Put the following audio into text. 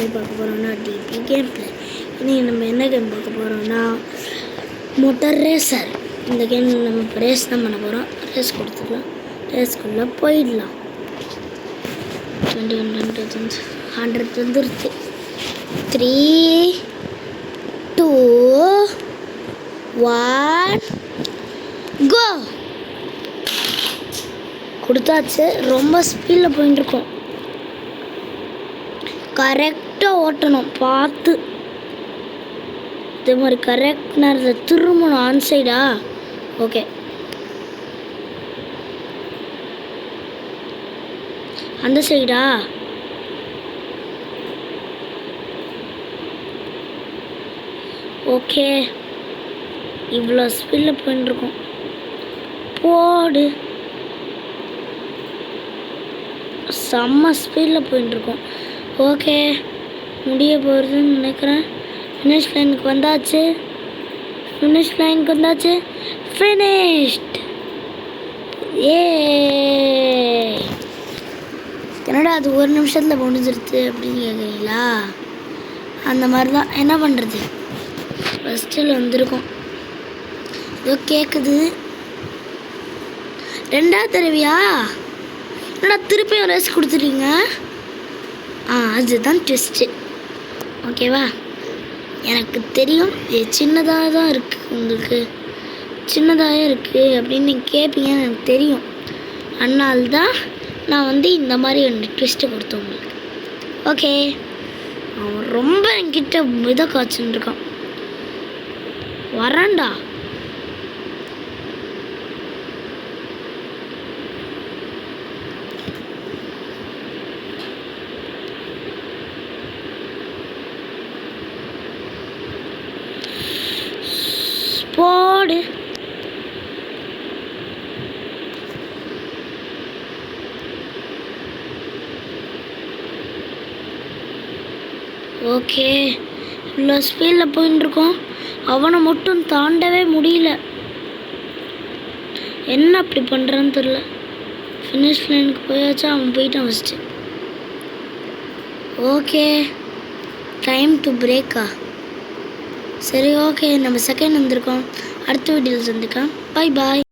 மாதிரி பார்க்க போகிறோம்னா டிபி கேம் பிளே. இன்றைக்கி நம்ம என்ன கேம் பார்க்க போகிறோம்னா மோட்டார் ரேசர். இந்த கேம் நம்ம இப்போ ரேஸ் தான் பண்ண போகிறோம். ரேஸ் கொடுத்துக்கலாம், ரேஸ்க்குள்ளே போயிடலாம். 100 வந்துருச்சு. 3 2 1 கோ கொடுத்தாச்சு. ரொம்ப ஸ்பீடில் போயிட்டுருக்கோம். கரெக்டாக ஓட்டணும் பார்த்து. இதே மாதிரி கரெக்ட் நேரத்தில் திரும்பணும். ஆன் சைடா? ஓகே, அந்த சைடா? ஓகே, இவ்வளோ ஸ்பீடில் போயிட்டுருக்கோம். போடு, செம்ம ஸ்பீடில் போயிட்டுருக்கோம். ஓகே, முடிய போகிறதுன்னு நினைக்கிறேன். ஃபினிஷ் லைனுக்கு வந்தாச்சு. ஃபினிஷ்ட். ஏ, என்னடா அது ஒரு நிமிஷத்தில் முடிஞ்சிருச்சு அப்படின்னு கேட்குறீங்களா? அந்த மாதிரி தான். என்ன பண்ணுறது, ஃபஸ்ட்டில் வந்திருக்கோம். ஏதோ கேட்குது. ரெண்டாவது தடவையா? என்னடா திருப்பியும் ரேஸ் கொடுத்துட்டீங்க? அதுதான் ட்விஸ்ட்டு. ஓகேவா? எனக்கு தெரியும் இது சின்னதாக தான் இருக்குது, உங்களுக்கு சின்னதாக இருக்குது அப்படின்னு நீங்கள் கேட்பீங்கன்னு எனக்கு தெரியும். அதனால்தான் நான் இந்த மாதிரி ஒன்று ட்விஸ்ட்டு கொடுத்தேன் உங்களுக்கு. ஓகே, அவன் ரொம்ப என்கிட்ட இதை காய்ச்சின்னு இருக்கான். வரேன்டா. போடு. ஓகே, இவ்வளோ ஸ்பீடில் போயிட்டுருக்கோம். அவனை மட்டும் தாண்டவே முடியல. என்ன அப்படி பண்ணுறான்னு தெரில. ஃபினிஷ் லைனுக்கு போயாச்சா? அவன் போயிட்டான் ஃபஸ்ட்டு. ஓகே, டைம் டு பிரேக்கா? சரி, ஓகே, நம்ம செகண்ட் வந்திருக்கோம். அடுத்த வீடியோவில் சந்திக்கலாம். பை பாய்.